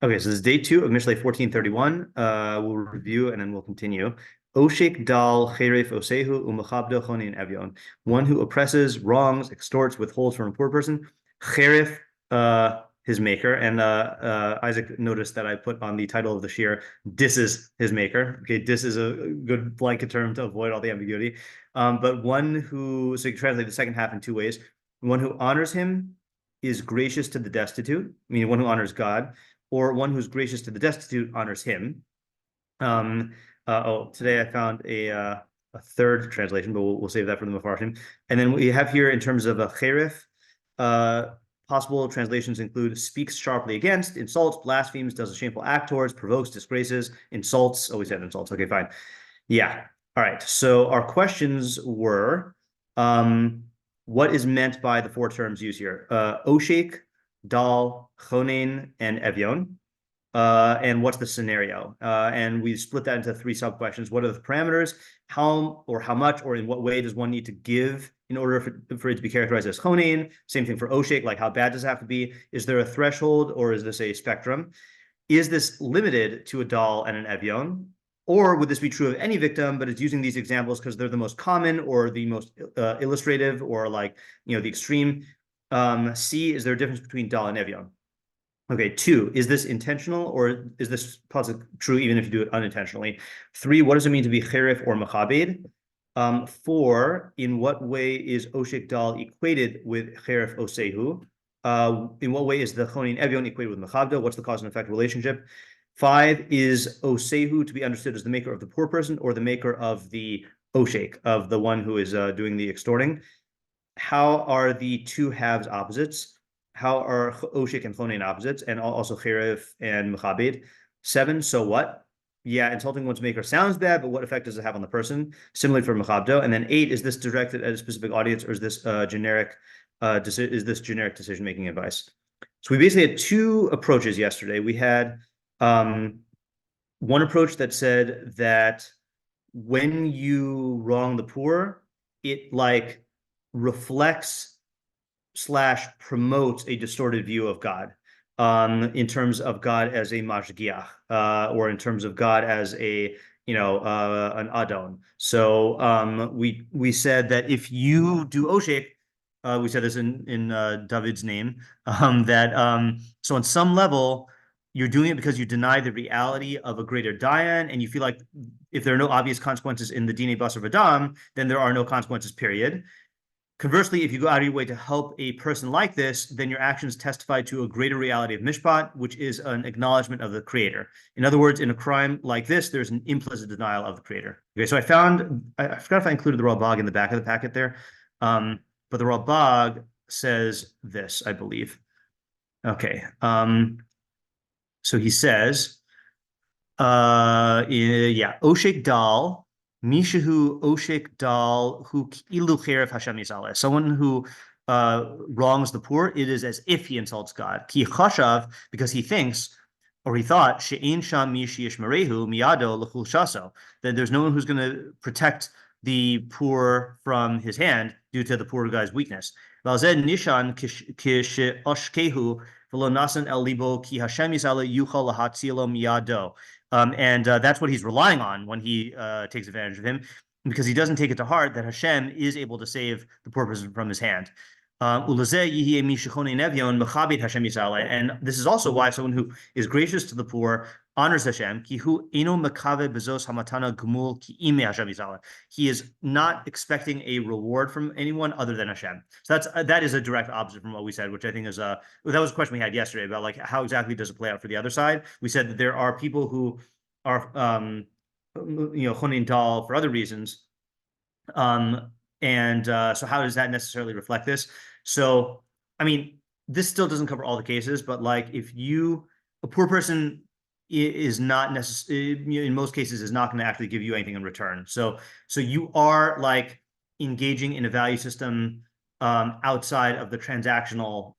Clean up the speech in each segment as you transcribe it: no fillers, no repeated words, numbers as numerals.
Okay, so this is day 2 of Mishlei 1431. We'll review and then we'll continue. Oshek dal cheref osehu umachabdo chonin evyon. One who oppresses, wrongs, extorts, withholds from a poor person. Cheref, his maker. And Isaac noticed that I put on the title of the shiur, "This is his maker." Okay, this is a good blanket term to avoid all the ambiguity. But one who, so you can translate the second half in two ways. One who honors him is gracious to the destitute, meaning one who honors God, or one who's gracious to the destitute honors him. Today I found a third translation, but we'll save that for the meforshim. And then we have here in terms of a cheref, possible translations include speaks sharply against, insults, blasphemes, does a shameful act towards, provokes, disgraces, insults. Oh, we said insults. Okay, fine. Yeah. All right. So our questions were, what is meant by the four terms used here? Oshek, Dal, Chonen, and Evyon. And what's the scenario? And we split that into three sub questions. What are the parameters? How much or in what way does one need to give in order for it to be characterized as chonin? Same thing for oshek, like how bad does it have to be? Is there a threshold or is this a spectrum? Is this limited to a dal and an evyon? Or would this be true of any victim, but it's using these examples because they're the most common or the most illustrative or like, the extreme? C, is there a difference between dal and evyon? Okay, 2, is this intentional or is this pasuk true even if you do it unintentionally? 3, what does it mean to be cheref or mechabed? 4, in what way is oshek dal equated with cheref osehu? In what way is the chonin evyon equated with mechabdo? What's the cause and effect relationship? 5, is osehu to be understood as the maker of the poor person or the maker of the oshek, of the one who is doing the extorting? How are the two halves opposites? How are oshek and chonin opposites, and also cheref and mechabed? 7, so what? Yeah, insulting one's maker sounds bad, but what effect does it have on the person? Similarly for mechabdo. And then 8, is this directed at a specific audience, or is this generic? Is this generic decision-making advice? So we basically had two approaches yesterday. We had one approach that said that when you wrong the poor, it like reflects / promotes a distorted view of God, in terms of God as a mashgiach, or in terms of God as a an adon. So we said that if you do oshek, we said this in David's name, that so on some level you're doing it because you deny the reality of a greater dayan, and you feel like if there are no obvious consequences in the dine basar v'dam, then there are no consequences, period. Conversely, if you go out of your way to help a person like this, then your actions testify to a greater reality of mishpat, which is an acknowledgement of the creator. In other words, in a crime like this, there's an implicit denial of the creator. Okay, so I forgot if I included the Ralbag in the back of the packet there, but the Ralbag says this, I believe. Okay, so he says, Oshek dal, Mishahu oshek dal hu ilu cheref Hashem yisale. Someone who wrongs the poor, it is as if he insults God. Ki chashav, because he thinks or he thought she'ein sham mishi yishmerehu miyado l'chul shaso, that there's no one who's going to protect the poor from his hand due to the poor guy's weakness. Valzed nishan kisheoshkehu v'lo nasan el libo ki Hashem yisale yuchal lahatzilo miyado. And that's what he's relying on when he takes advantage of him, because he doesn't take it to heart that Hashem is able to save the poor person from his hand. And this is also why someone who is gracious to the poor honors Hashem. He is not expecting a reward from anyone other than Hashem. So that is a direct opposite from what we said, which I think is that was a question we had yesterday about like how exactly does it play out for the other side. We said that there are people who are chonin dal for other reasons, so how does that necessarily reflect this? So I mean, this still doesn't cover all the cases, but like if a poor person is not necessarily, in most cases, is not going to actually give you anything in return. So you are like engaging in a value system outside of the transactional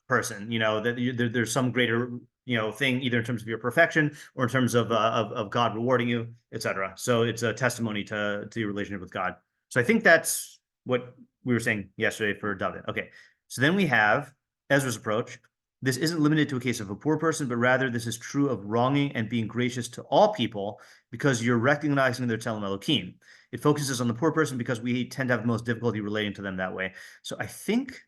person. That there's some greater thing, either in terms of your perfection or in terms of God rewarding you, etc. So it's a testimony to your relationship with God. So I think that's what we were saying yesterday for David. Okay, so then we have Ezra's approach. this isn't limited to a case of a poor person, but rather this is true of wronging and being gracious to all people because you're recognizing their Telem Elokim. It focuses on the poor person because we tend to have the most difficulty relating to them that way. So I think,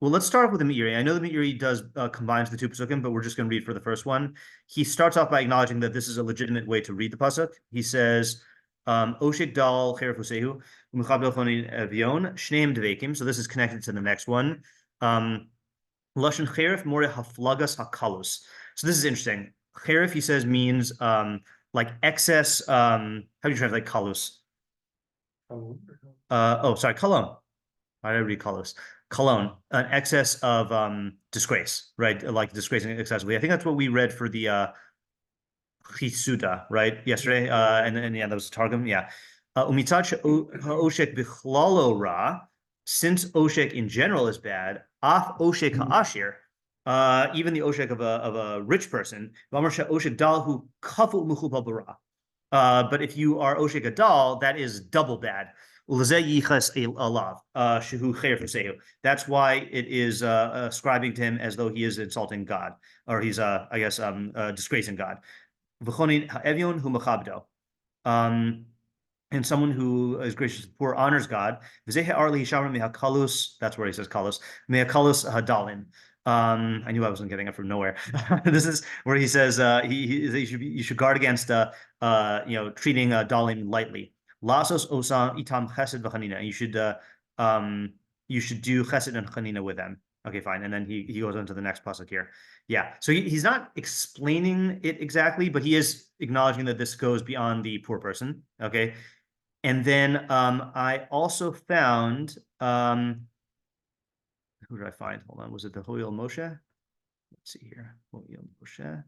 well, let's start off with the Meiri. I know the Meiri does combines the two pasukim, but we're just going to read for the first one. He starts off by acknowledging that this is a legitimate way to read the pasuk. He says, Oshik dal cheref usehu umechabel chonin evion shneim devekim. So this is connected to the next one. Lashon cheref more haflagas hakalus. So this is interesting. Cheref, he says, means like excess. How do you translate kalus? Sorry, kalon. Why did I read kalus? Kalon, an excess of disgrace, right? Like disgracing excessively. I think that's what we read for the chisuda, right? Yesterday, and yeah, that was Targum. Yeah. Umitach oshek bichlalo ra. Since oshek in general is bad, af oshek ha'ashir, even the oshek of a rich person, oshek dal hu kafu muchubal bara. But if you are oshek adal, that is double bad. That's why it is ascribing to him as though he is insulting God, or he's disgracing God. And someone who is gracious to the poor honors God. That's where he says kalus. I knew I wasn't getting it from nowhere. This is where he says you should guard against treating dalim lightly. Lasos osam itam chesed v'chanina. You should do chesed and chanina with them. Okay, fine. And then he goes on to the next pasuk here. Yeah. So he's not explaining it exactly, but he is acknowledging that this goes beyond the poor person. Okay. And then I also found who did I find? Hold on. Was it the Hoyel Moshe? Let's see here. Hoyel Moshe.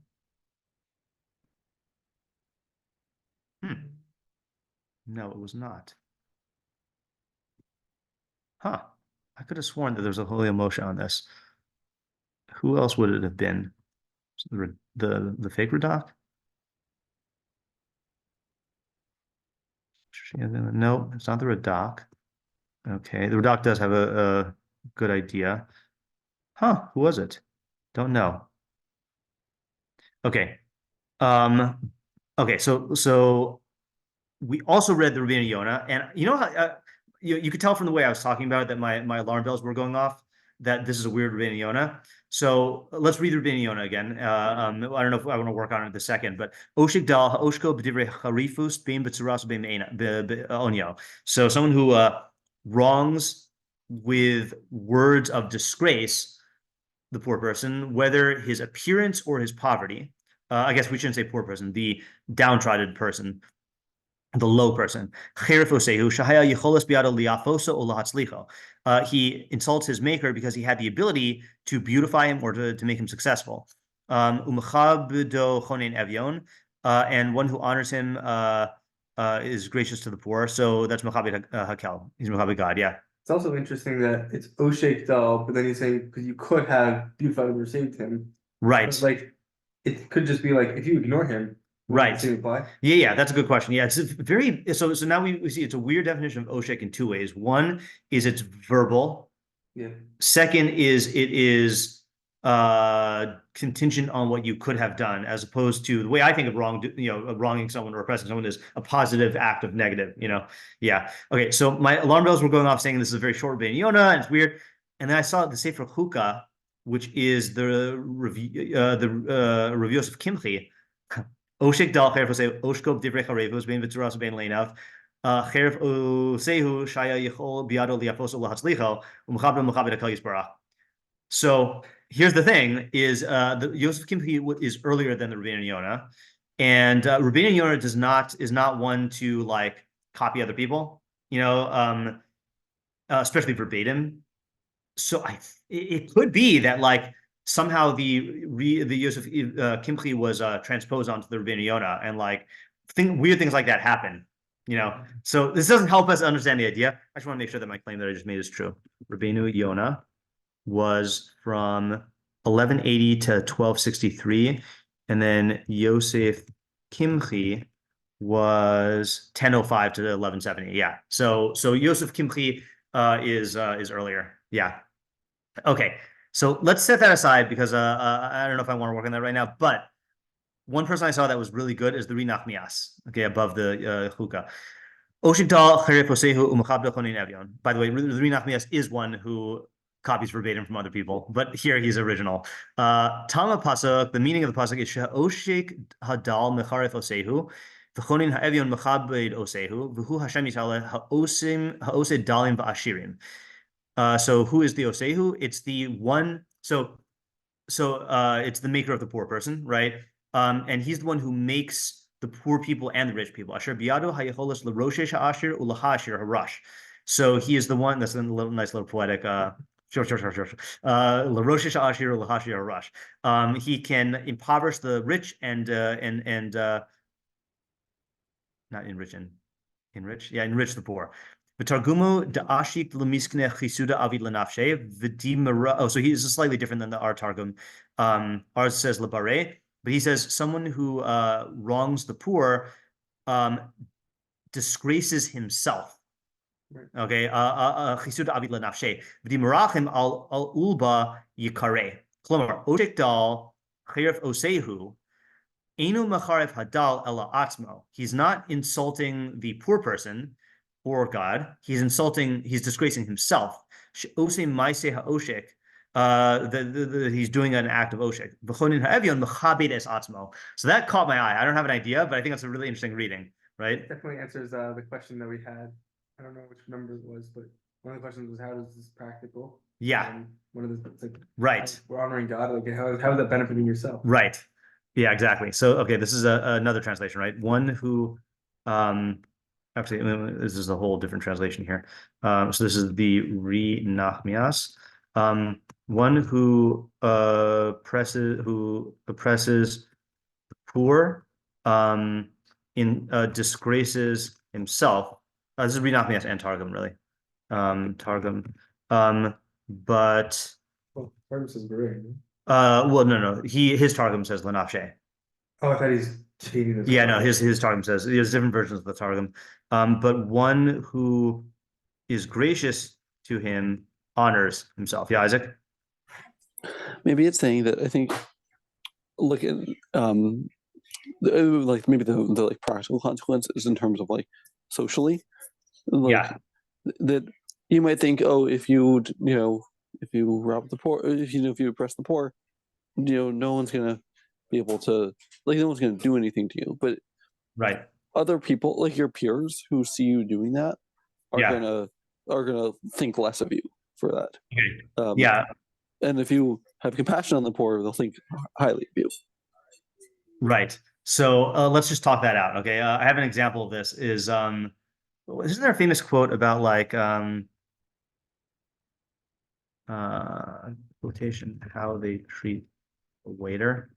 No, it was not. Huh. I could have sworn that there was a Holy Moshe on this. Who else would it have been? The fake Radak? No, it's not the Radak. Okay, the Radak does have a good idea. Huh, who was it? Don't know. Okay. Okay, so we also read the Rabbeinu Yonah, and you know how you could tell from the way I was talking about it that my alarm bells were going off, that this is a weird Rabbeinu Yonah. So let's read the Rabbeinu Yonah again. I don't know if I want to work on it in a second, but Oshik dal ha'oshko b'divrei harifus bein b'tzuras bein onyo. So someone who wrongs with words of disgrace the poor person, whether his appearance or his poverty. I guess we shouldn't say poor person, the downtrodden person, the low person. He insults his maker because he had the ability to beautify him or to make him successful. And one who honors him is gracious to the poor. So that's Mechabed Hakel. He's Mechabed God, yeah. It's also interesting that it's Oshek Dal, but then he's saying because you could have beautified him or saved him. Right. But like it could just be like if you ignore him. Right. Yeah, that's a good question. Yeah, it's very so now we see it's a weird definition of oshek in two ways. One is it's verbal. Yeah. Second is it is contingent on what you could have done, as opposed to the way I think of wronging someone or oppressing someone is a positive act of negative, Yeah. Okay, so my alarm bells were going off saying this is a very short Rabbeinu Yonah, and it's weird. And then I saw the Sefer Chukah, which is the reviews of Kimchi. Oshek dal cheref oseh oshko b'divrei charevus bein v'tzuras bein leinav cheref osehu shaya yichol biado liafos ulahatzlicho umchabel mechabed hakal yisbarach. So here's the thing: is the Yosef Kimchi is earlier than the Rabbeinu Yonah, and Rabbeinu Yonah is not one to like copy other people, especially verbatim. So it could be that like. Somehow the Yosef Kimchi was transposed onto the Rabbeinu Yonah, and like weird things like that happen, So this doesn't help us understand the idea. I just want to make sure that my claim that I just made is true. Rabbeinu Yonah was from 1180 to 1263, and then Yosef Kimchi was 1005 to 1170. Yeah. So Yosef Kimchi is earlier. Yeah. Okay. So let's set that aside because I don't know if I want to work on that right now. But one person I saw that was really good is the Nachmias, okay, above the Chukah. By the way, the Nachmias is one who copies verbatim from other people, but here he's original. Tama pasuk, the meaning of the pasuk is Oshik hadal mecharef osehu, v'chonin ha'evion mechabed osehu, v'hu Hashem yisrael ha'osed dalim v'ashirim. So who is the osehu? It's the one. So it's the maker of the poor person, right? And he's the one who makes the poor people and the rich people. Asher biyado hayecholos l'roshesh ha'ashir ulahashir harash. So he is the one. That's a little nice little poetic. Sure. L'roshesh ha'ashir ulahashir harash. He can impoverish the rich and not enrich enrich the poor. V'targumu da'ashik l'miskne chisuda avid l'nafshe v'dimara. Oh, so he is slightly different than our targum. Ours says l'bareh. But he says someone who wrongs the poor disgraces himself. Okay. Chisud avid lenafshe. V'dimarachim al ulba yikare. Klomar oshek dal chayef osehu. Enu macharef hadal ela atzmo. He's not insulting the poor person or God. He's disgracing himself. Ose maise ha'oshek. He's doing an act of oshek. So that caught my eye. I don't have an idea, but I think that's a really interesting reading, right? Definitely answers the question that we had. I don't know which number it was, but one of the questions was how is this practical? Yeah. And one of the like right. We're honoring God. Like how is that benefiting yourself? Right. Yeah, exactly. So okay, this is another translation, right? One who actually this is a whole different translation here. So this is the Nachmias. One who oppresses the poor, disgraces himself. This is Nachmias and Targum, really. Targum. But Targum says Meiri. well, no. His Targum says Lenafshe. Oh, I thought he's cheating. Yeah, no, his Targum says there's different versions of the Targum. But one who is gracious to him honors himself. Yeah, Isaac. Maybe it's saying that I think look at like maybe the like practical consequences in terms of like socially, like, that you might think, oh, if you rob the poor, if you oppress the poor, no one's gonna be able to, like, no one's gonna do anything to you, but right, other people like your peers who see you doing that are gonna think less of you for that. And if you have compassion on the poor, they'll think highly of you. Right. So let's just talk that out. Okay. I have an example of this. Isn't there a famous quote about like quotation how they treat a waiter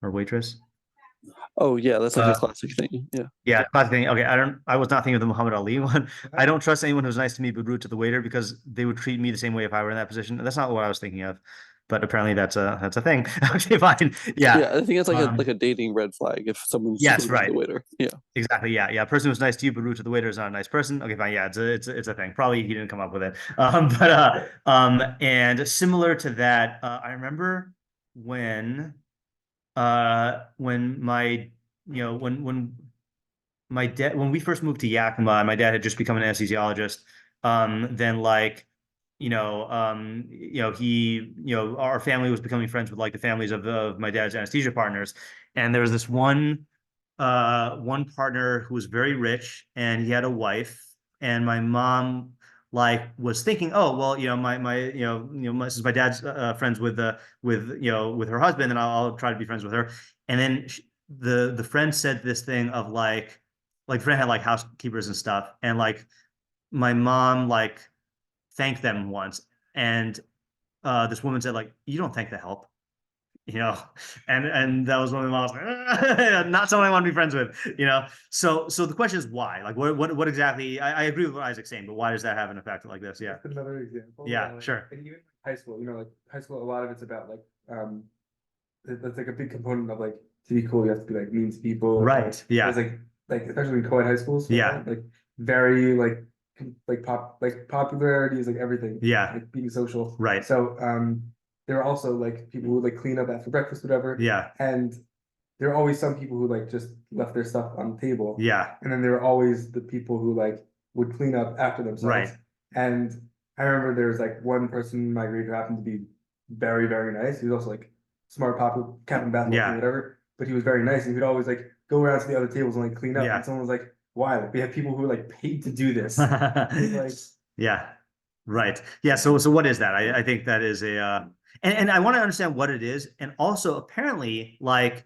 or waitress? Oh yeah, that's like a classic thing. Yeah, classic thing. Okay, I was not thinking of the Muhammad Ali one. I don't trust anyone who's nice to me but rude to the waiter because they would treat me the same way if I were in that position. That's not what I was thinking of, but apparently that's a thing. Okay, fine. Yeah, I think it's like a dating red flag if someone's rude to the waiter. Yeah, exactly. Yeah. A person who's nice to you but rude to the waiter is not a nice person. Okay, fine. Yeah, it's a thing. Probably he didn't come up with it. And similar to that, I remember when when we first moved to Yakima, my dad had just become an anesthesiologist. Then our family was becoming friends with like the families of my dad's anesthesia partners. And there was this one partner who was very rich and he had a wife, and my mom was thinking, oh, well, since my dad's friends with her husband, and I'll try to be friends with her. And then the friend said this thing of like the friend had like housekeepers and stuff, and like my mom thanked them once, and this woman said like, you don't thank the help, and that was when my mom was like, not someone I want to be friends with, so the question is why, like what exactly, I agree with what Isaac's saying, but why does that have an effect like this? Another example, sure. And even high school, like high school, a lot of it's about like that's like a big component of like to be cool you have to be like mean to people, right? Yeah, it's like especially in co-ed high schools, yeah, like very like popularity is like everything. Yeah. Like being social. Right. So there are also like people who like clean up after breakfast, whatever. Yeah. And there are always some people who like just left their stuff on the table. Yeah. And then there are always the people who like would clean up after themselves. Right. And I remember there was like one person in my grade who happened to be very, very nice. He was also like smart, popular, captain basketball team, whatever. But he was very nice, and he'd always like go around to the other tables and like clean up. And someone was like, "Why? Like we have people who are like paid to do this." Like, yeah, right. Yeah. So what is that? I think that is a and I want to understand what it is, and also apparently like,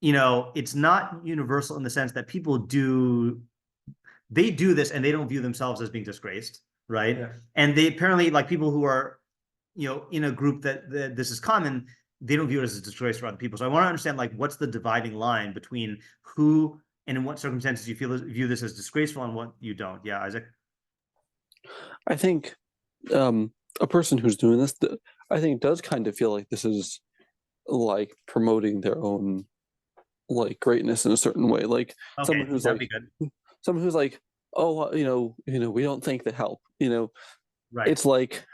you know, it's not universal in the sense that people do this and they don't view themselves as being disgraced, right? Yeah. And they apparently like people who are, you know, in a group that this is common, they don't view it as a disgrace for other people. So I want to understand like what's the dividing line between who and in what circumstances you view this as disgraceful and what you don't. Yeah, Isaac. I think a person who's doing this, I think, does kind of feel like this is like promoting their own like greatness in a certain way. Like someone who's like, oh, you know, we don't think the help. You know, right? It's like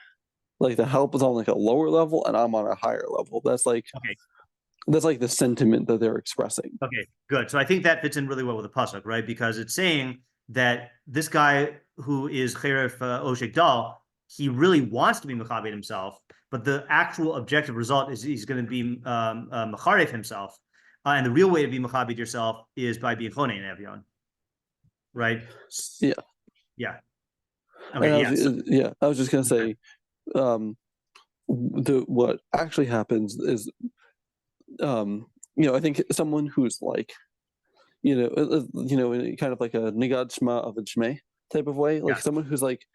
the help is on like a lower level and I'm on a higher level. That's like that's like the sentiment that they're expressing. Okay, good. So I think that fits in really well with the pasuk, right? Because it's saying that this guy who is cheref oshek dal, he really wants to be mechabed himself, but the actual objective result is he's going to be mecharef himself, and the real way to be mechabed yourself is by being chonei in evyon, right? Yeah. Yeah. Okay. I was just gonna say, what actually happens is, you know, I think someone who's like, you know, in kind of like a nigad shema of a shmei type of way, like someone who's like,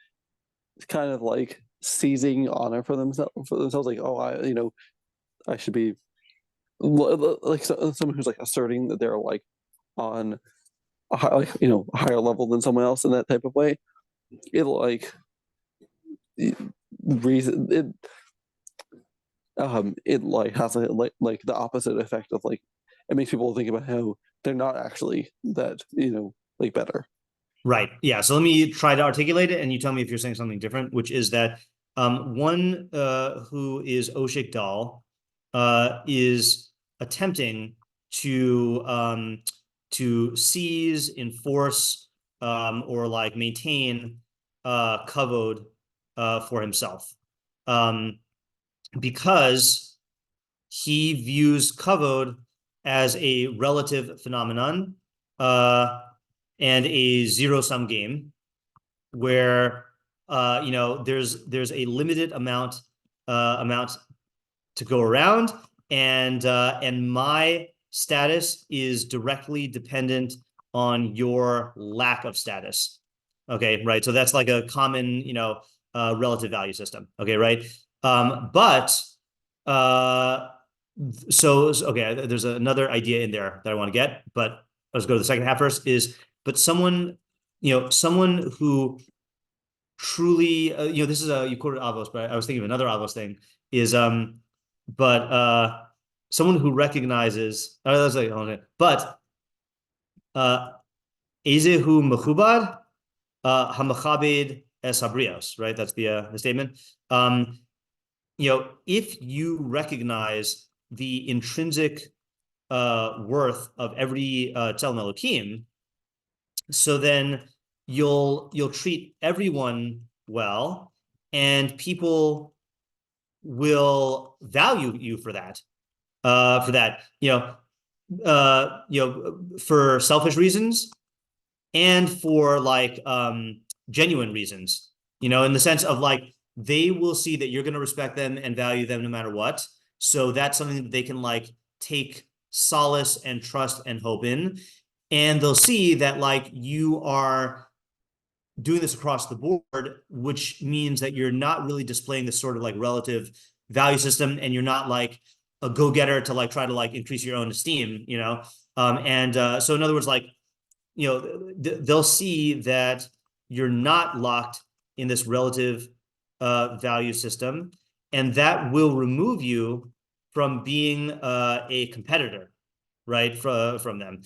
kind of like seizing honor for themselves, like, oh, I should be like someone who's like asserting that they're like on a higher level than someone else in that type of way. It like reason it like has like the opposite effect of like it makes people think about how they're not actually that, you know, like better. Right. Yeah. So let me try to articulate it, and you tell me if you're saying something different, which is that one who is Oshik Dal is attempting to seize, enforce, or like maintain kavod for himself, because he views kavod as a relative phenomenon and a zero-sum game where you know, there's a limited amount to go around, and my status is directly dependent on your lack of status. Okay, right. So that's like a common, you know, relative value system. Okay, right. But so okay, there's another idea in there that I want to get, but let's go to the second half first. But someone, you know, someone who truly, you know, this is you quoted Avos, but I was thinking of another Avos thing is but someone who recognizes, that's like, but ezehu mechubad hamachabed es habrios, right? That's the statement. You know, if you recognize the intrinsic worth of every Tzelem Elokim, so then you'll treat everyone well, and people will value you for that. For selfish reasons and for like genuine reasons, you know, in the sense of like they will see that you're going to respect them and value them no matter what. So that's something that they can like take solace and trust and hope in. And they'll see that like you are doing this across the board, which means that you're not really displaying this sort of like relative value system, and you're not like a go-getter to like try to like increase your own esteem, you know? So in other words, like, you know, they'll see that you're not locked in this relative value system, and that will remove you from being a competitor, right, from them.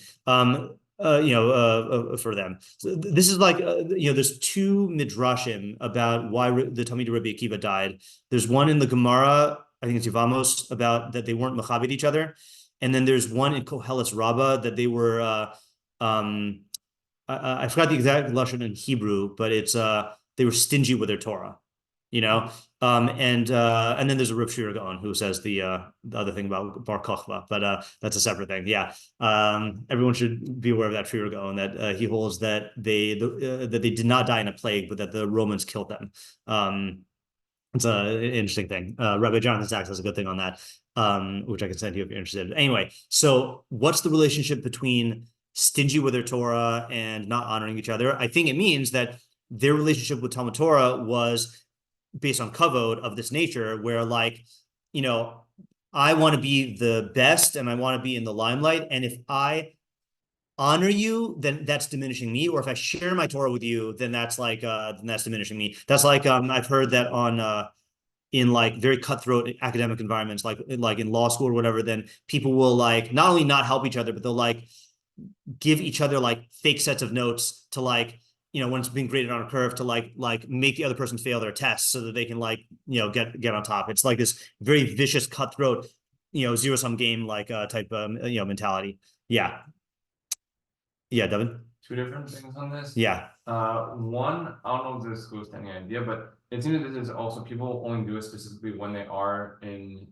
for them. So this is like, there's two midrashim about why the Talmid Rabbi Akiva died. There's one in the Gemara, I think it's Yevamos, about that they weren't machabed each other. And then there's one in Koheles Rabbah that they were, I forgot the exact lashon in Hebrew, but it's, they were stingy with their Torah, and then there's a Rav Shira Gaon who says the other thing about Bar Kochva, but that's a separate thing. Yeah, everyone should be aware of that Shira Gaon, that he holds that they did not die in a plague, but that the Romans killed them. It's an interesting thing. Rabbi Jonathan Sachs has a good thing on that, which I can send you if you're interested. Anyway, so what's the relationship between stingy with their Torah and not honoring each other? I think it means that their relationship with Talmud Torah was based on kavod of this nature, where like, I want to be the best and I want to be in the limelight. And if I honor you, then that's diminishing me. Or if I share my Torah with you, then that's like, then that's diminishing me. That's like, I've heard that on, in like very cutthroat academic environments, like in law school or whatever, then people will like not only not help each other, but they'll like give each other like fake sets of notes to like, when it's being graded on a curve, to like make the other person fail their tests so that they can like, get on top. It's like this very vicious cutthroat, zero-sum game like type mentality. Yeah. Yeah, Devin? Two different things on this. Yeah. One, I don't know if this goes to any idea, but it seems that this is also people only do it specifically when they are in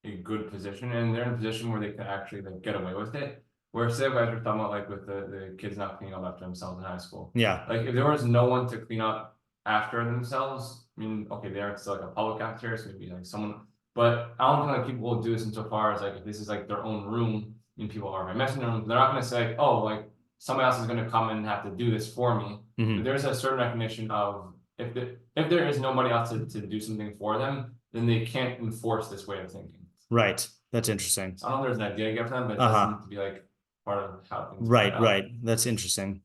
a good position and they're in a position where they can actually like get away with it. Where say guys were talking about like with the kids not cleaning up after themselves in high school. Yeah. Like if there was no one to clean up after themselves, I mean, okay, they aren't still like a public cafeteria, so maybe like someone, but I don't think like people will do this insofar as like if this is like their own room and people are messing in their room, they're not gonna say like, oh, like somebody else is gonna come in and have to do this for me. But there's a certain recognition of if there is nobody else to do something for them, then they can't enforce this way of thinking. Right. That's interesting. So I don't know if there's an idea I get from them, but it doesn't need to be like part of how things right. That's interesting.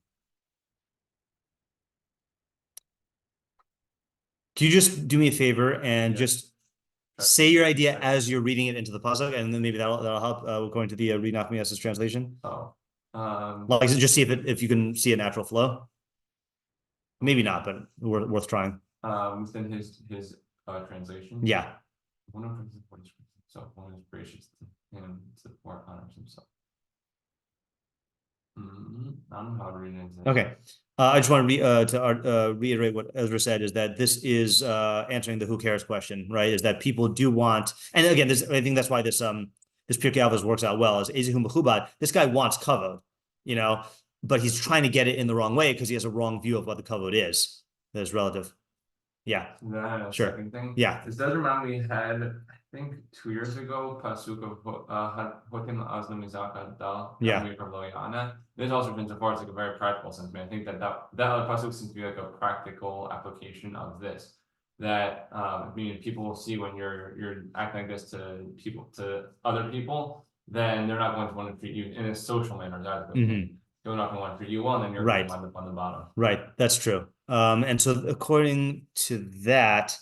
Can you just do me a favor and just say your idea as you're reading it into the pasuk, and then maybe that'll help going to the Read Nachmias's translation. Like just see if you can see a natural flow. Maybe not, but worth trying. Within his translation. Yeah. One of his so one is gracious to him to more honors himself. I don't know how to read it. Okay. I just want to reiterate what Ezra said, is that this is answering the who cares question, right? Is that people do want, and again, I think that's why this Pirkei Avos works out well, is Ezihum B'chubad. This guy wants kavod, but he's trying to get it in the wrong way because he has a wrong view of what the kavod is. That is relative. Yeah. Sure. Second thing. Yeah. This does remind me, had I think 2 years ago, pasuk of Hotim Azlam Izaka Dal. Yeah. This also been so far as like a very practical sense. I think that pasuk seems to be like a practical application of this. That people will see when you're acting like this to other people, then they're not going to want to treat you in a social manner. They're not going to want to treat you well, and then you're going to wind up on the bottom. Right, that's true. And so according to that,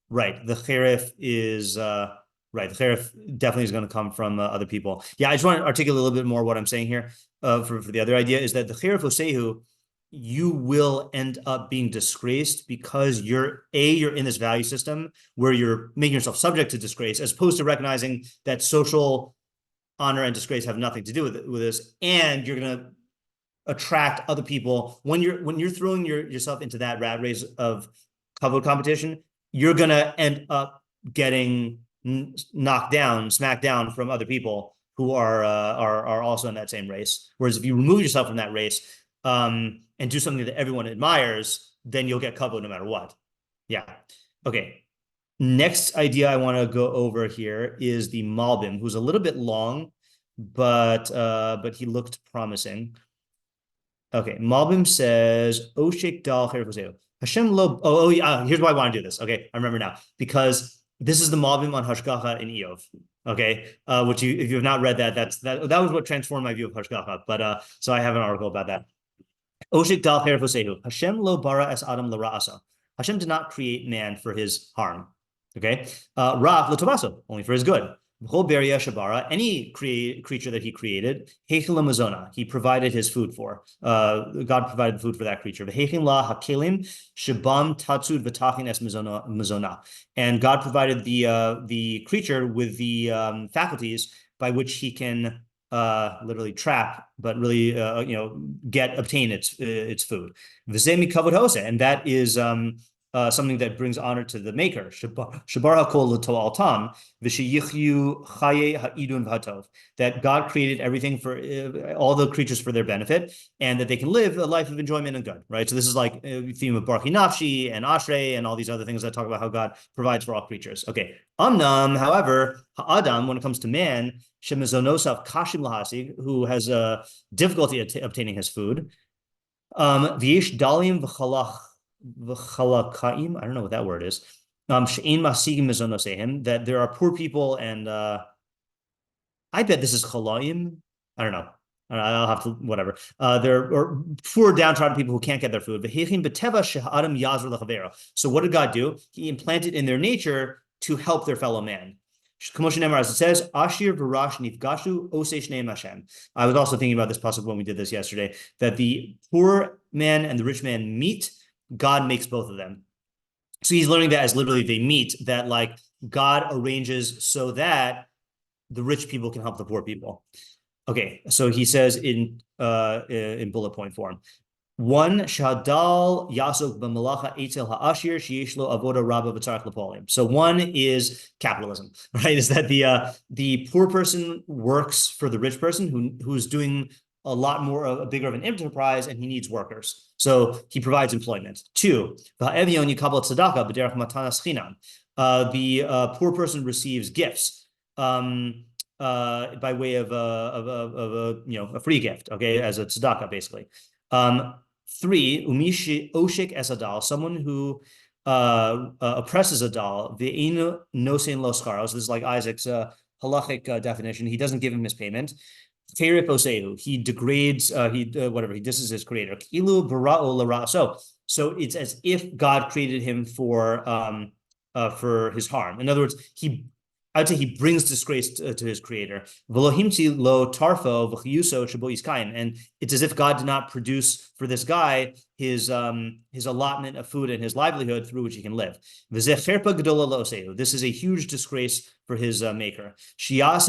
right, the cherif is right. The cherif definitely is going to come from other people. Yeah, I just want to articulate a little bit more what I'm saying here. For the other idea is that the cherif osehu, you will end up being disgraced because you're in this value system where you're making yourself subject to disgrace, as opposed to recognizing that social honor and disgrace have nothing to do with this, and you're going to attract other people when you're throwing yourself into that rat race of kavod competition. You're going to end up getting smacked down from other people who are also in that same race. Whereas if you remove yourself from that race and do something that everyone admires, then you'll get kavod no matter what. Yeah. Okay. Next idea I want to go over here is the Malbim, who's a little bit long, but he looked promising. Okay, Malbim says, Oshik dal Hashem lo. Here's why I want to do this. Okay, I remember now, because this is the Malbim on hashgachah in Iyov. Okay, which if you have not read that, that was what transformed my view of hashgachah. But so I have an article about that. Oshik dal Hashem lo bara es adam l'ra'asa. Hashem did not create man for his harm. Okay, Rav l'tovaso, only for his good. Any creature that he created, he provided his food for. God provided food for that creature. And God provided the creature with the faculties by which he can literally trap, but really obtain its food. And that is something that brings honor to the maker. That God created everything for all the creatures for their benefit, and that they can live a life of enjoyment and good, right? So this is like a theme of Barchi Nafshi and Ashrei and all these other things that talk about how God provides for all creatures. Okay. However, Ha'adam, when it comes to man, Shemizonosaf Kashim Lahasi, who has a difficulty obtaining his food, V'yesh Dalim v'chalach v'chalakaim, I don't know what that word is. That there are poor people, and I bet this is chalaim. I don't know. I'll have to whatever. There are poor, downtrodden people who can't get their food. So what did God do? He implanted in their nature to help their fellow man. As it says, Ashir v'rash nifgashu osei shneim Hashem. I was also thinking about this pasuk when we did this yesterday, that the poor man and the rich man meet. God makes both of them. So he's learning that as literally they meet, that like God arranges so that the rich people can help the poor people. Okay, so he says in bullet point form. One, shadal yasok b'malacha etzel ha'ashir sheyeshlo avoda rabba v'tzarech lepolim. So one is capitalism, right? Is that the poor person works for the rich person who's doing a lot more, a bigger of an enterprise, and he needs workers. So he provides employment. Two, the poor person receives gifts by way of a free gift, okay, as a tzedakah, basically. Three, umishi oshik esadal, someone who oppresses a dal, ve'inu nosein lo scharos. This is like Isaac's halachic definition. He doesn't give him his payment. He degrades, he disses his creator. So it's as if God created him for his harm. In other words, I would say he brings disgrace to his creator. And it's as if God did not produce for this guy his allotment of food and his livelihood through which he can live. This is a huge disgrace for his maker. That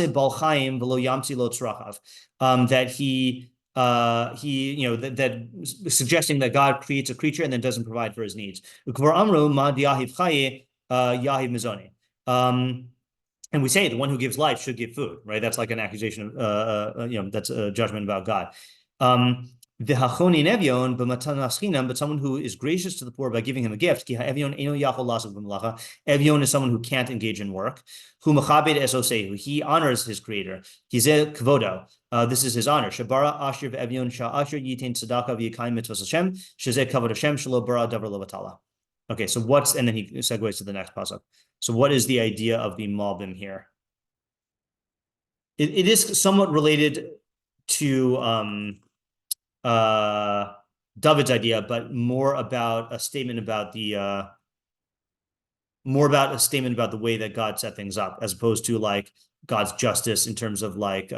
suggesting that God creates a creature and then doesn't provide for his needs. And we say the one who gives life should give food, right? That's like an accusation of, that's a judgment about God. But someone who is gracious to the poor by giving him a gift. Evion is someone who can't engage in work. He honors his creator. This is his honor. Okay, so and then he segues to the next pasuk. So what is the idea of the Malbim here? It is somewhat related to David's idea, but more about a statement about the way that God set things up, as opposed to like God's justice in terms of like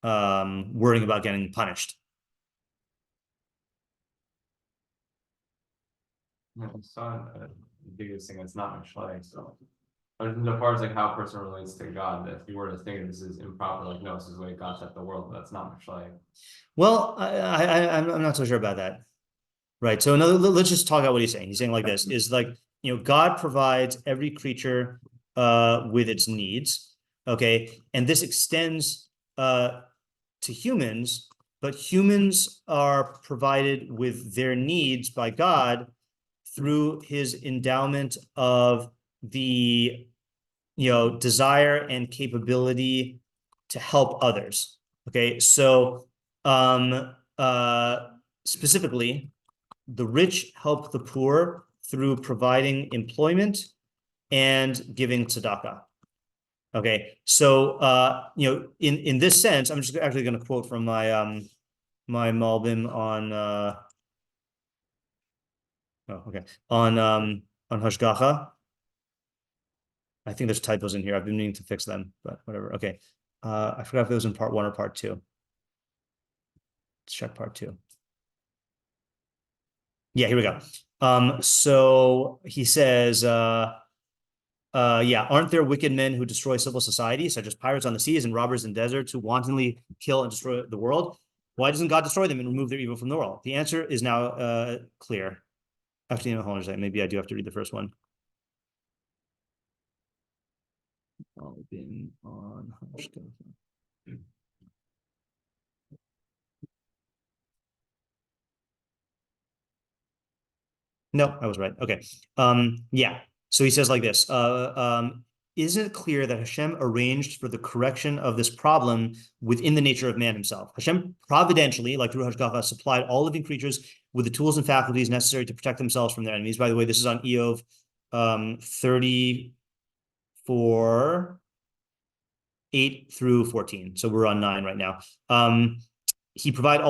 worrying about getting punished. It's not the biggest thing. It's not Mishlei. So, as far as like how a person relates to God, that if you were to think this is improper, like no, this is the way God set the world, but that's not Mishlei. Well, I'm not so sure about that. Right. So let's just talk about what he's saying. He's saying like this is like, God provides every creature with its needs. Okay. And this extends to humans, but humans are provided with their needs by God through his endowment of the, desire and capability to help others. Okay, so specifically, the rich help the poor through providing employment and giving tzedakah. Okay, so in this sense, I'm just actually going to quote from my my Malbim on. On hashgachah. I think there's typos in here. I've been meaning to fix them, but whatever. Okay. I forgot if it was in part 1 or part 2. Let's check part 2. Yeah, here we go. So he says, aren't there wicked men who destroy civil society, such as pirates on the seas and robbers in deserts who wantonly kill and destroy the world? Why doesn't God destroy them and remove their evil from the world? The answer is now clear. Actually, hold on a second. Maybe I do have to read the first one. Malbim on hashgachah. No, I was right. Okay. Yeah. So he says like this. Isn't it clear that Hashem arranged for the correction of this problem within the nature of man himself? Hashem providentially, like through hashgachah, supplied all living creatures with the tools and faculties necessary to protect themselves from their enemies. By the way, this is on Iyov 34, 8 through 14. So we're on 9 right now. He supplied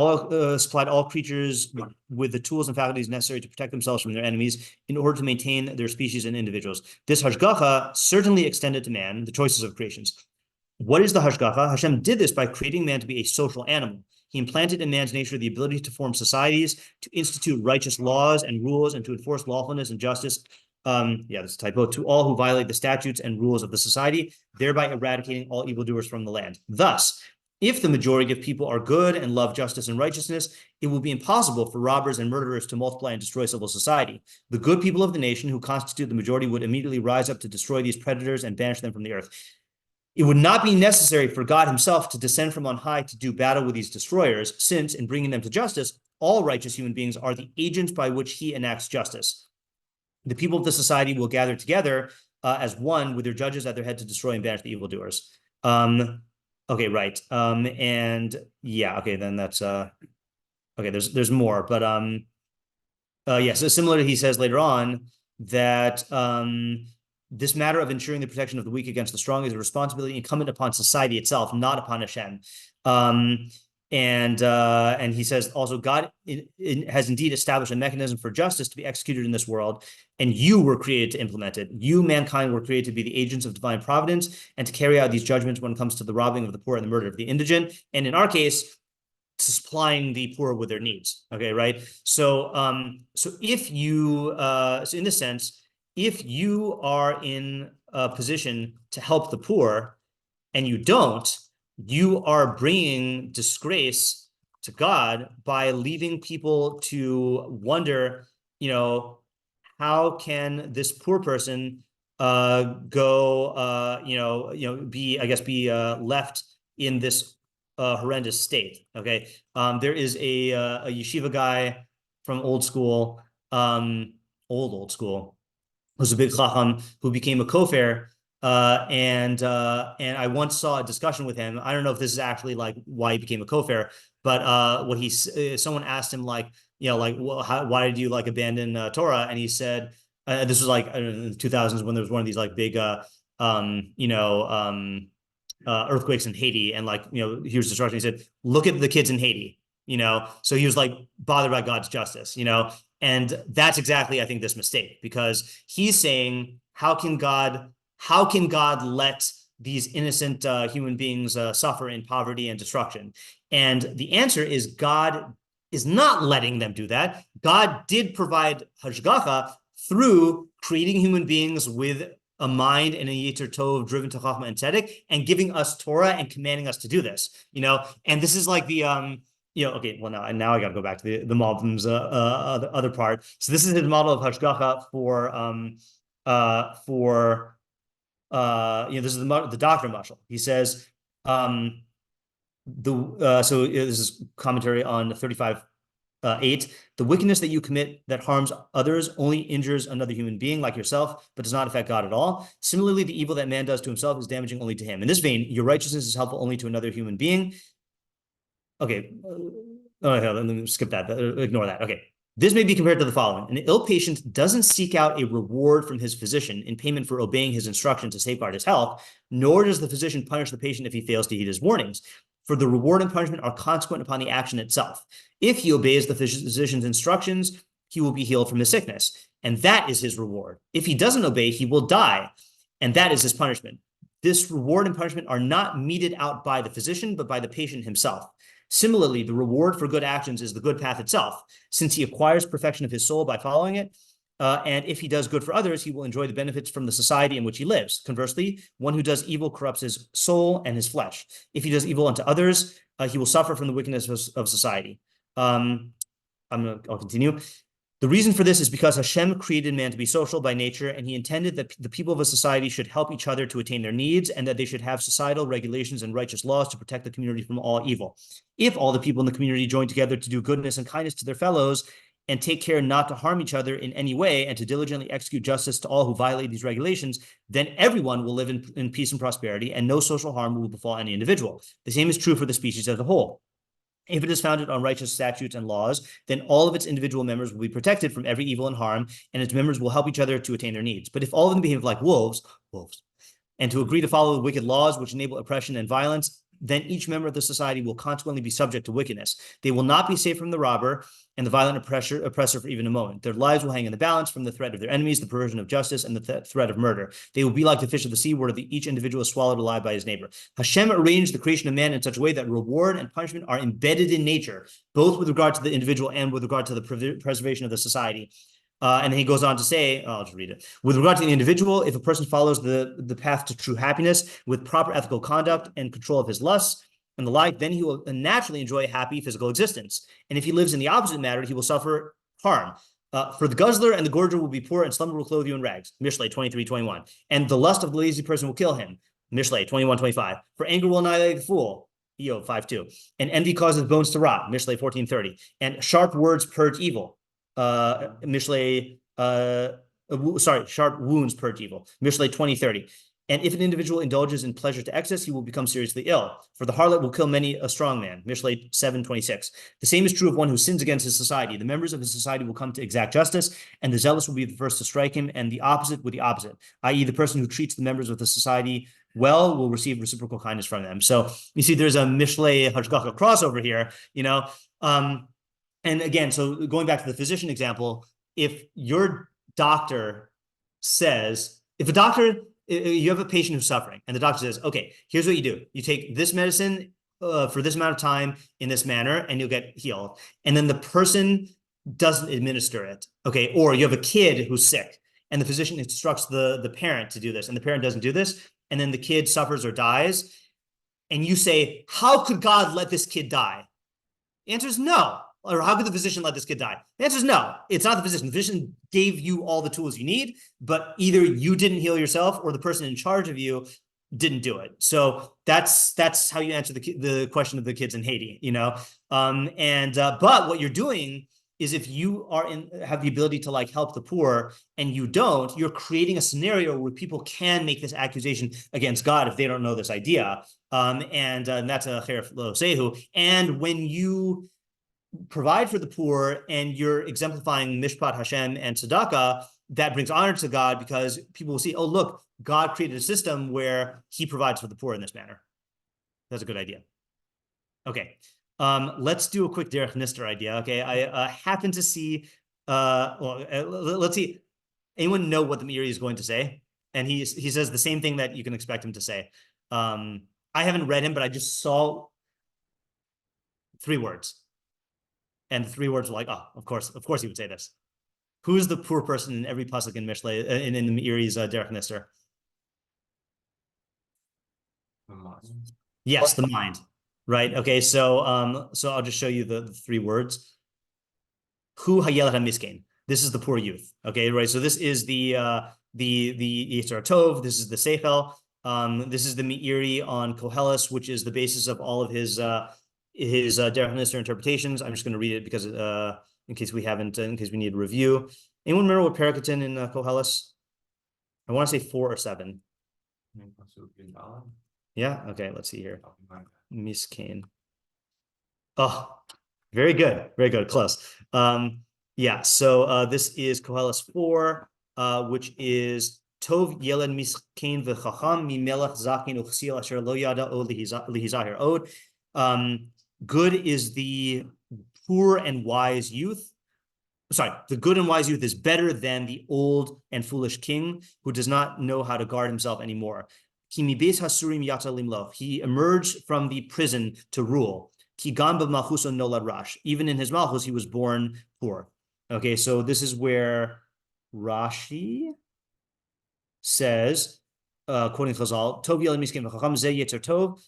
all creatures with the tools and faculties necessary to protect themselves from their enemies in order to maintain their species and individuals. This hashgachah certainly extended to man, the choices of creations. What is the hashgachah? Hashem did this by creating man to be a social animal. He implanted in man's nature the ability to form societies, to institute righteous laws and rules, and to enforce lawfulness and justice. This is a typo, to all who violate the statutes and rules of the society, thereby eradicating all evildoers from the land. Thus, if the majority of people are good and love justice and righteousness, it will be impossible for robbers and murderers to multiply and destroy civil society. The good people of the nation who constitute the majority would immediately rise up to destroy these predators and banish them from the earth. It would not be necessary for God himself to descend from on high to do battle with these destroyers, since in bringing them to justice, all righteous human beings are the agents by which he enacts justice. The people of the society will gather together as one with their judges at their head to destroy and banish the evildoers. Okay, right. And yeah, okay, then that's okay, there's more, but yeah, so similarly, he says later on that this matter of ensuring the protection of the weak against the strong is a responsibility incumbent upon society itself, not upon Hashem. And he says also, God has indeed established a mechanism for justice to be executed in this world, and you were created to implement it. You, mankind, were created to be the agents of divine providence and to carry out these judgments when it comes to the robbing of the poor and the murder of the indigent. And in our case, supplying the poor with their needs. Okay, right? So, so if you, so in this sense, if you are in a position to help the poor and you don't, you are bringing disgrace to God by leaving people to wonder, how can this poor person go, be left in this horrendous state. Okay, there is a yeshiva guy from old school, old school, who's a big chacham who became a kofar. And I once saw a discussion with him. I don't know if this is actually like why he became a kofar, but someone asked him like, why did you like abandon Torah? And he said, this was like in the 2000s when there was one of these like big, earthquakes in Haiti, and here's destruction. He said, look at the kids in Haiti, so he was like bothered by God's justice, and that's exactly, I think, this mistake, because he's saying, how can God let these innocent human beings suffer in poverty and destruction? And the answer is God is not letting them do that. God did provide hashgachah through creating human beings with a mind and a yetzer tov driven to chachma and tzedek, and giving us Torah and commanding us to do this, and this is like the, okay, well, now I got to go back to the Malbim's the other part. So this is his model of hashgachah this is the doctor mashal. He says, so this is commentary on 35:8. The wickedness that you commit that harms others only injures another human being like yourself, but does not affect God at all. Similarly, the evil that man does to himself is damaging only to him. In this vein, your righteousness is helpful only to another human being. Okay, let me skip that. Ignore that. Okay. This may be compared to the following. An ill patient doesn't seek out a reward from his physician in payment for obeying his instruction to safeguard his health, nor does the physician punish the patient if he fails to heed his warnings. For the reward and punishment are consequent upon the action itself. If he obeys the physician's instructions, he will be healed from his sickness, and that is his reward. If he doesn't obey, he will die. and that is his punishment. This reward and punishment are not meted out by the physician, but by the patient himself. Similarly, the reward for good actions is the good path itself, since he acquires perfection of his soul by following it. And if he does good for others, he will enjoy the benefits from the society in which he lives. Conversely, one who does evil corrupts his soul and his flesh. If he does evil unto others, he will suffer from the wickedness of society. I'll continue. The reason for this is because Hashem created man to be social by nature, and he intended that the people of a society should help each other to attain their needs, and that they should have societal regulations and righteous laws to protect the community from all evil. If all the people in the community join together to do goodness and kindness to their fellows, and take care not to harm each other in any way, and to diligently execute justice to all who violate these regulations, then everyone will live in peace and prosperity, and no social harm will befall any individual. The same is true for the species as a whole. If it is founded on righteous statutes and laws, then all of its individual members will be protected from every evil and harm, and its members will help each other to attain their needs. But if all of them behave like wolves, and to agree to follow the wicked laws which enable oppression and violence, then each member of the society will consequently be subject to wickedness. They will not be safe from the robber and the violent oppressor for even a moment. Their lives will hang in the balance from the threat of their enemies, the perversion of justice, and the threat of murder. They will be like the fish of the sea, where each individual is swallowed alive by his neighbor. Hashem arranged the creation of man in such a way that reward and punishment are embedded in nature, both with regard to the individual and with regard to the preservation of the society. And then he goes on to say, I'll just read it. With regard to the individual, if a person follows the path to true happiness with proper ethical conduct and control of his lusts and the like, then he will naturally enjoy a happy physical existence. And if he lives in the opposite manner, he will suffer harm. For the guzzler and the gorger will be poor, and slumber will clothe you in rags. Mishlei 23:21. And the lust of the lazy person will kill him. Mishlei 21:25. For anger will annihilate the fool. Iyov 5:2. And envy causes bones to rot. Mishlei 14:30. And sharp words purge evil. Mishlei, sharp wounds purge evil. Mishlei 20:30. And if an individual indulges in pleasure to excess, he will become seriously ill. For the harlot will kill many a strong man. Mishlei 7:26. The same is true of one who sins against his society. The members of his society will come to exact justice, and the zealous will be the first to strike him, and the opposite with the opposite, i.e. the person who treats the members of the society well will receive reciprocal kindness from them. So you see there's a Mishlei hashgachah crossover here, and again, so going back to the physician example, if your doctor says, you have a patient who's suffering, and the doctor says, okay, here's what you do. You take this medicine for this amount of time in this manner, and you'll get healed. And then the person doesn't administer it, okay? Or you have a kid who's sick, and the physician instructs the parent to do this, and the parent doesn't do this, and then the kid suffers or dies, and you say, how could God let this kid die? The answer is no. Or how could the physician let this kid die? The answer is no. It's not the physician. The physician gave you all the tools you need, but either you didn't heal yourself or the person in charge of you didn't do it. So that's how you answer the question of the kids in Haiti, but what you're doing is if you have the ability to help the poor and you don't, you're creating a scenario where people can make this accusation against God if they don't know this idea. And that's a cheref lo sehu. And when you provide for the poor and you're exemplifying mishpat Hashem and tzedakah, that brings honor to God because people will see, oh, look, God created a system where he provides for the poor in this manner. That's a good idea. Okay. Let's do a quick derech nistar idea. Okay. I happen to see, let's see. Anyone know what the Meiri is going to say? And he says the same thing that you can expect him to say. I haven't read him, but I just saw 3 words. And the 3 words were like, oh, of course he would say this. Who's the poor person in every pasuk in Mishlei, in the Meiri's derech nistar? The mind. Yes, the mind. Right. Okay. So I'll just show you the 3 words. Hu hayelad hamiskein. This is the poor youth. Okay. Right. So this is the Yitzhar Tov. This is the Seichel. This is the Meiri on Koheles, which is the basis of all of his derech nistar interpretations. I'm just going to read it because in case we need a review. Anyone remember what Perikatin in Koheles? I want to say 4 or 7. Yeah. Okay. Let's see here. Miskain. Oh, very good. Very good. Close. Yeah. So this is Koheles 4, which is Tov Yeled Miskain v'chacham mimelech zakin uchsil asher lo yada od lihizahir od. Good is the poor and wise youth, the good and wise youth is better than the old and foolish king who does not know how to guard himself anymore. He emerged from the prison to rule. Even in his malchus, he was born poor. Okay, so this is where Rashi says, quoting Chazal, Tov Yeled Miskin v'Chacham Zeh Yetzer Tov.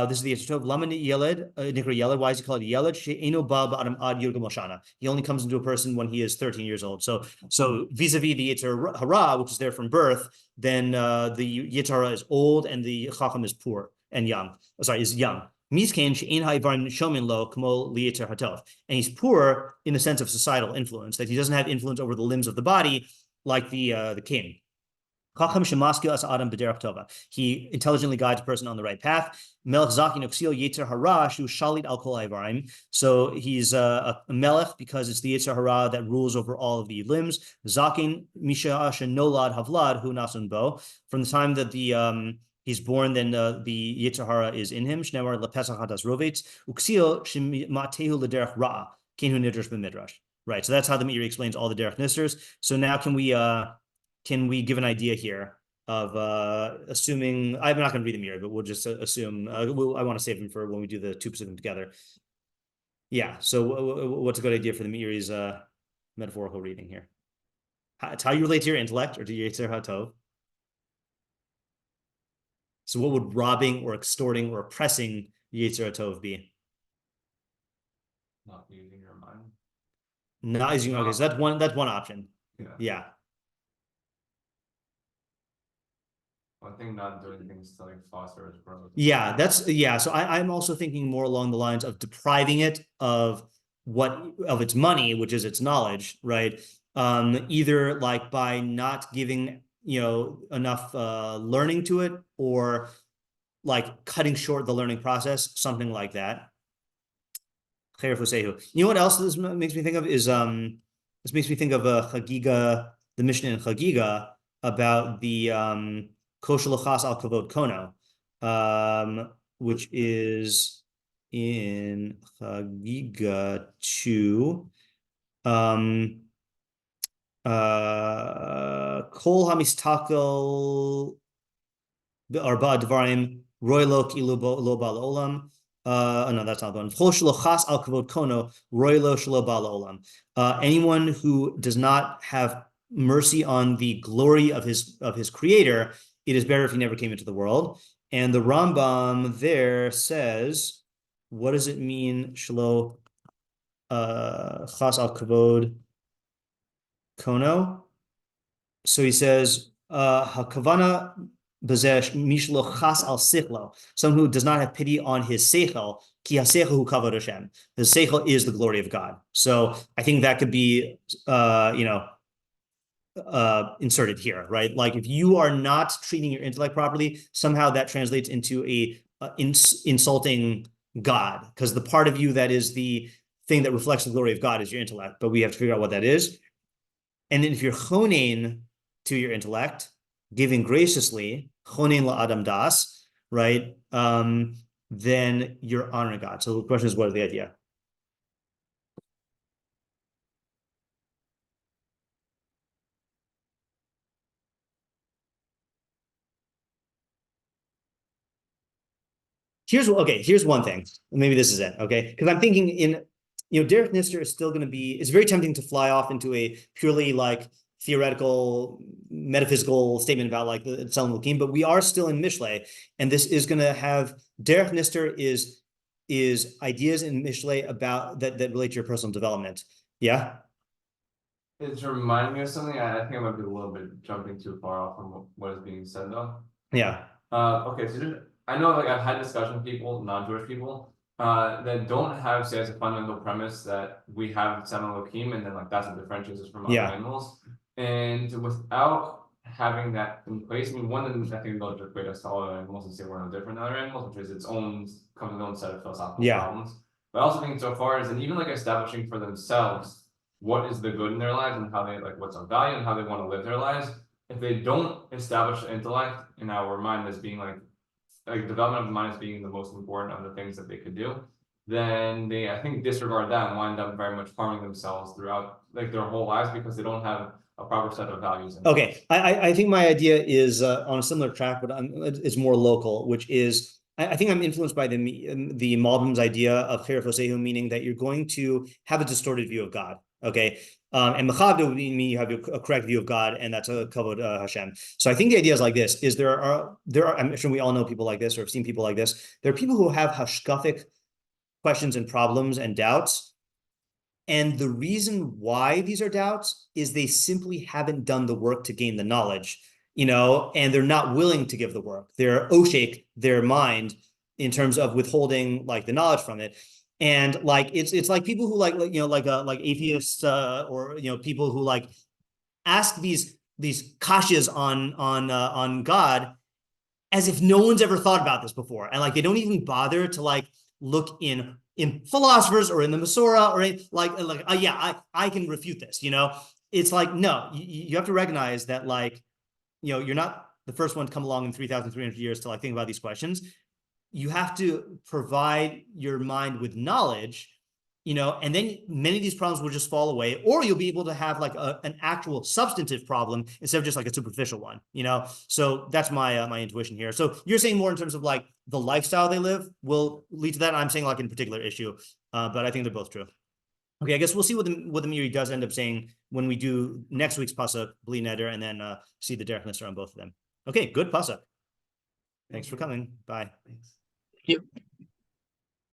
This is the Yetzer Tov. Lama Yeled, Nikra Yeled. Why is he called Yeled? She'eno ba ba'adam ad Yud Gimel Shana. He only comes into a person when he is 13 years old. So vis-a-vis the Yetzer Hara, which is there from birth, then the Yetzer Hara is old and the Chacham is poor and young. Is young. Miskin she'en ha'ivarim shomin lo k'mo li'yetzer hatov. And he's poor in the sense of societal influence, that he doesn't have influence over the limbs of the body like the king. He intelligently guides a person on the right path. So he's a melech because it's the Yetzer Hara that rules over all of the limbs. Zakin nolad havlad hu nasun bo. From the time that he's born, then the Yetzer Hara is in him. Shnemar lepesach hadas rovetz uksil shematehu lederech ra kenu nidrash b'midrash. Right. So that's how the Meiri explains all the derech nistars. So now can we give an idea here of assuming, I'm not going to read the Meiri, but we'll just assume, I want to save them for when we do the two pasukim together. Yeah, so what's a good idea for the Meiri's metaphorical reading here? It's how you relate to your intellect or to your Yetzer HaTov. So what would robbing or extorting or oppressing Yetzer HaTov be? Not using your mind. Not using, okay, so that's one option. Yeah. I think not doing things to like foster its growth. Yeah, so I'm also thinking more along the lines of depriving it of its money, which is its knowledge, right? Either like by not giving enough learning to it, or like cutting short the learning process, something like that. You know what else this makes me think of is this makes me think of Chagiga, the Mishnah in Chagiga about the Koshalochas al Kavod Kono, which is in Chagiga 2. Kol hamistakel arba dvarim roilo kilu lo bal olam. No, that's not the one. Koshalochas al Kavod Kono roilo shelo bal olam. Anyone who does not have mercy on the glory of his creator, it is better if he never came into the world. And the Rambam there says, what does it mean? Shelo chas al kavod kono. So he says, hakavana bezesh mishlo chas al sichlo. Someone who does not have pity on his seichel, ki haseichel hu kavod Hashem. The seichel is the glory of God. So I think that could be, inserted here, right? Like if you are not treating your intellect properly, somehow that translates into insulting God, because the part of you that is the thing that reflects the glory of God is your intellect, but we have to figure out what that is. And then if you're chonein to your intellect, giving graciously, chonein la adam das, right? Then you're honoring God. So the question is, what is the idea? Here's one thing. Maybe this is it, okay? Because I'm thinking derech nistar is still going to be, it's very tempting to fly off into a purely like theoretical, metaphysical statement about like the Tzelem Elokim, but we are still in Mishlei, and this is going to have, derech nistar is ideas in Mishlei about that relate to your personal development. Yeah? It's reminding me of something. I think I might be a little bit jumping too far off from what is being said though. Yeah. Okay, so I know like I've had discussions with people, non-Jewish people, that don't have, say, as a fundamental premise that we have Tzelem Elokim, and then like that's what differentiates us from other animals. And without having that in place, I mean, one of the things they'll just equate us to all other animals and say we're no different than other animals, which is its own set of philosophical problems. But I also think so far as, and even like establishing for themselves what is the good in their lives and how they like what's of value and how they want to live their lives. If they don't establish the intellect in our mind as being like development of the mind as being the most important of the things that they could do, then they, I think, disregard that and wind up very much harming themselves throughout like their whole lives because they don't have a proper set of values. Okay, I think my idea is on a similar track, but it's more local, which is I think I'm influenced by the Malbim's idea of cheref osehu, meaning that you're going to have a distorted view of God. Okay, and mechavdo would mean you have a correct view of God, and that's a kavod Hashem. So I think the idea is like this: is there are I'm sure we all know people like this or have seen people like this. There are people who have hashgachic questions and problems and doubts. And the reason why these are doubts is they simply haven't done the work to gain the knowledge, and they're not willing to give the work. They're oshake their mind in terms of withholding like the knowledge from it. And like it's like people who like atheists or people who like ask these kashas on God as if no one's ever thought about this before, and like they don't even bother to like look in philosophers or in the Masorah or I can refute this. It's like, no, you have to recognize that like you're not the first one to come along in 3,300 years to like think about these questions. You have to provide your mind with knowledge, and then many of these problems will just fall away, or you'll be able to have like an actual substantive problem instead of just like a superficial one, So that's my my intuition here. So you're saying more in terms of like the lifestyle they live will lead to that. I'm saying like in particular issue, but I think they're both true. Okay, I guess we'll see what the Meiri does end up saying when we do next week's pasuk, bli neder, and then see the derech nistar on both of them. Okay, good pasuk. Thanks for coming. Bye. Thank you.